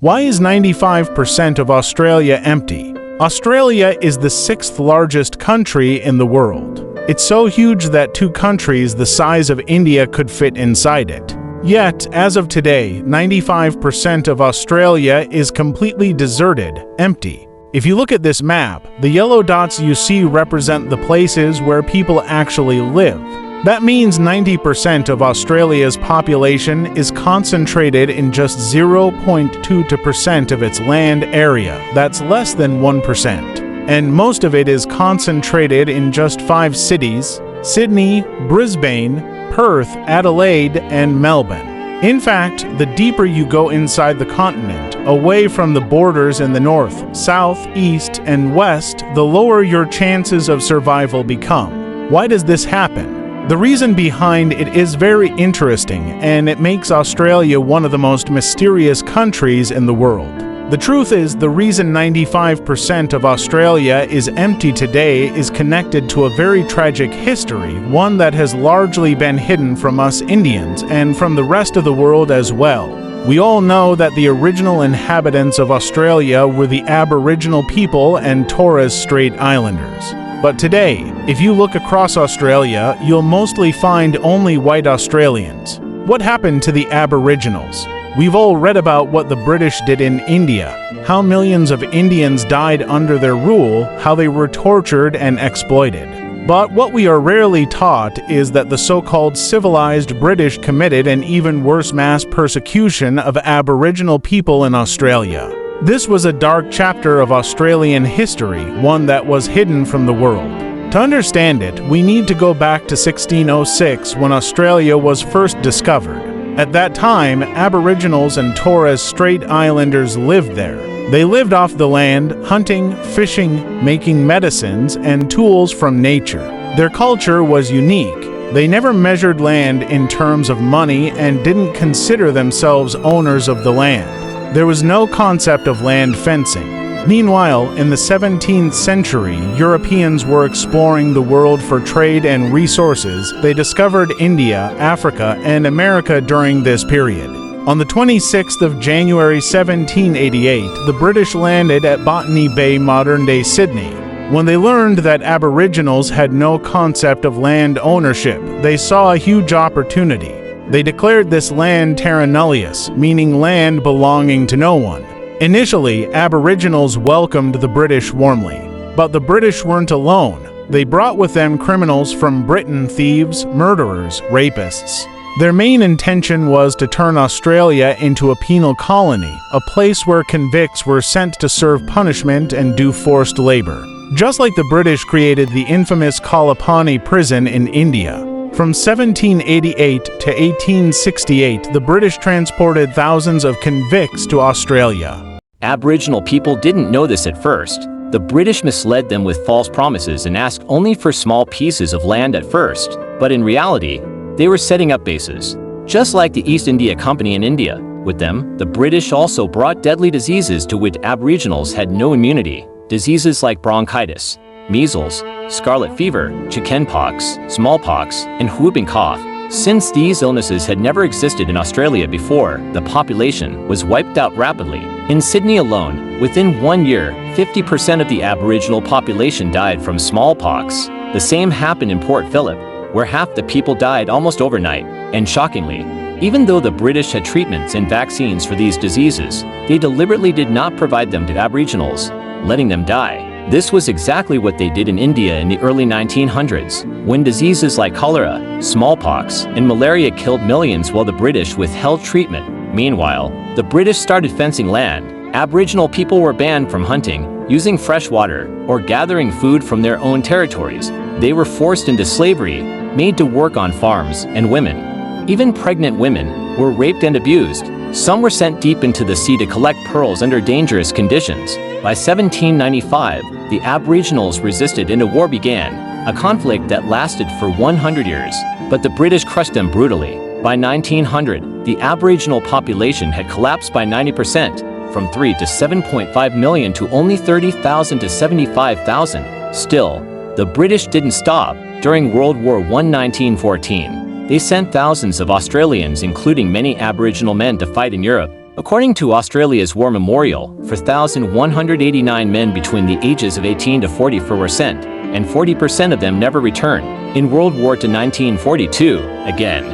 Why is 95% of Australia empty? Australia is the sixth largest country in the world. It's so huge that two countries the size of India could fit inside it. Yet, as of today, 95% of Australia is completely deserted, empty. If you look at this map, the yellow dots you see represent the places where people actually live. That means 90% of Australia's population is concentrated in just 0.22% of its land area. That's less than 1%. And most of it is concentrated in just 5 cities: Sydney, Brisbane, Perth, Adelaide, and Melbourne. In fact, the deeper you go inside the continent, away from the borders in the north, south, east, and west, the lower your chances of survival become. Why does this happen? The reason behind it is very interesting, and it makes Australia one of the most mysterious countries in the world. The truth is, the reason 95% of Australia is empty today is connected to a very tragic history, one that has largely been hidden from us Indians and from the rest of the world as well. We all know that the original inhabitants of Australia were the Aboriginal people and Torres Strait Islanders. But today, if you look across Australia, you'll mostly find only white Australians. What happened to the Aboriginals? We've all read about what the British did in India, how millions of Indians died under their rule, how they were tortured and exploited. But what we are rarely taught is that the so-called civilized British committed an even worse mass persecution of Aboriginal people in Australia. This was a dark chapter of Australian history, one that was hidden from the world. To understand it, we need to go back to 1606 when Australia was first discovered. At that time, Aboriginals and Torres Strait Islanders lived there. They lived off the land, hunting, fishing, making medicines, and tools from nature. Their culture was unique. They never measured land in terms of money and didn't consider themselves owners of the land. There was no concept of land fencing. Meanwhile, in the 17th century, Europeans were exploring the world for trade and resources. They discovered India, Africa, and America during this period. On the 26th of January 1788, the British landed at Botany Bay, modern-day Sydney. When they learned that Aboriginals had no concept of land ownership, they saw a huge opportunity. They declared this land terra nullius, meaning land belonging to no one. Initially, Aboriginals welcomed the British warmly. But the British weren't alone. They brought with them criminals from Britain: thieves, murderers, rapists. Their main intention was to turn Australia into a penal colony, a place where convicts were sent to serve punishment and do forced labor. Just like the British created the infamous Kalapani prison in India. From 1788 to 1868, the British transported thousands of convicts to Australia. Aboriginal people didn't know this at first. The British misled them with false promises and asked only for small pieces of land at first, but in reality, they were setting up bases. Just like the East India Company in India. With them, the British also brought deadly diseases to which Aboriginals had no immunity. Diseases like bronchitis, measles, scarlet fever, chickenpox, smallpox, and whooping cough. Since these illnesses had never existed in Australia before, the population was wiped out rapidly. In Sydney alone, within 1 year, 50% of the Aboriginal population died from smallpox. The same happened in Port Phillip, where half the people died almost overnight. And shockingly, even though the British had treatments and vaccines for these diseases, they deliberately did not provide them to Aboriginals, letting them die. This was exactly what they did in India in the early 1900s, when diseases like cholera, smallpox, and malaria killed millions while the British withheld treatment. Meanwhile, the British started fencing land. Aboriginal people were banned from hunting, using fresh water, or gathering food from their own territories. They were forced into slavery, made to work on farms, and women. Even pregnant women were raped and abused. Some were sent deep into the sea to collect pearls under dangerous conditions. By 1795, the Aboriginals resisted and a war began, a conflict that lasted for 100 years, but the British crushed them brutally. By 1900, the Aboriginal population had collapsed by 90%, from 3 to 7.5 million to only 30,000 to 75,000. Still, the British didn't stop. During World War I 1914, they sent thousands of Australians, including many Aboriginal men, to fight in Europe. According to Australia's War Memorial, 4,189 men between the ages of 18 to 44 were sent, and 40% of them never returned. In World War II 1942, again,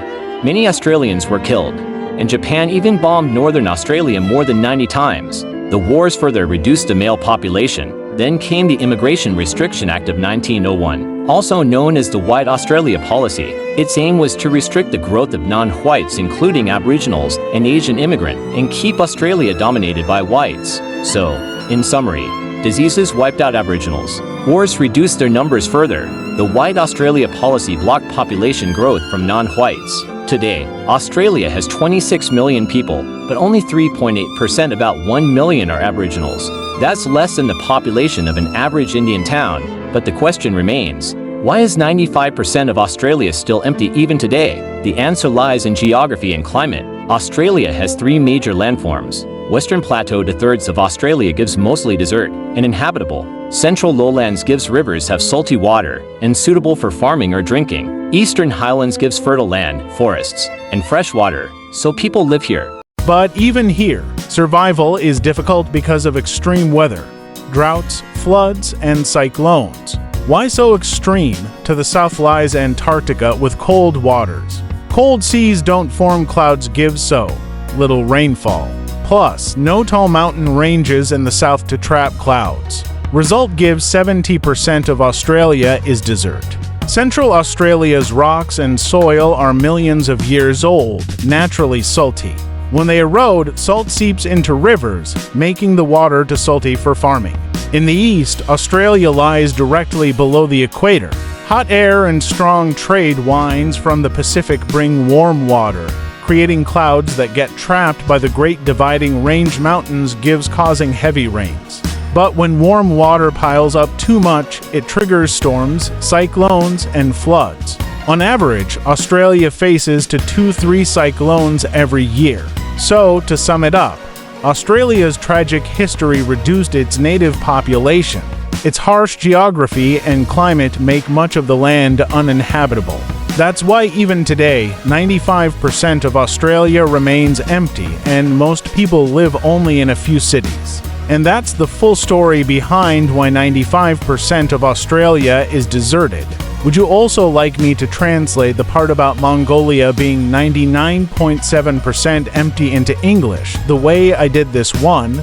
many Australians were killed, and Japan even bombed Northern Australia more than 90 times. The wars further reduced the male population. Then came the Immigration Restriction Act of 1901, also known as the White Australia Policy. Its aim was to restrict the growth of non-whites, including Aboriginals and Asian immigrants, and keep Australia dominated by whites. So, in summary, diseases wiped out Aboriginals. Wars reduced their numbers further. The White Australia Policy blocked population growth from non-whites. Today, Australia has 26 million people, but only 3.8%, about 1 million, are Aboriginals. That's less than the population of an average Indian town. But the question remains, why is 95% of Australia still empty even today? The answer lies in geography and climate. Australia has three major landforms. Western Plateau, 2/3 of Australia, gives mostly desert and inhabitable. Central Lowlands gives rivers have salty water and suitable for farming or drinking. Eastern Highlands gives fertile land, forests, and fresh water, so people live here. But even here, survival is difficult because of extreme weather, droughts, floods, and cyclones. Why so extreme? To the south lies Antarctica with cold waters. Cold seas don't form, clouds give so little rainfall. Plus, no tall mountain ranges in the south to trap clouds. Result gives 70% of Australia is desert. Central Australia's rocks and soil are millions of years old, naturally salty. When they erode, salt seeps into rivers, making the water too salty for farming. In the east, Australia lies directly below the equator. Hot air and strong trade winds from the Pacific bring warm water, creating clouds that get trapped by the Great Dividing Range Mountains, causing heavy rains. But when warm water piles up too much, it triggers storms, cyclones, and floods. On average, Australia faces 2-3 cyclones every year. So, to sum it up, Australia's tragic history reduced its native population. Its harsh geography and climate make much of the land uninhabitable. That's why even today, 95% of Australia remains empty and most people live only in a few cities. And that's the full story behind why 95% of Australia is deserted. Would you also like me to translate the part about Mongolia being 99.7% empty into English, the way I did this one?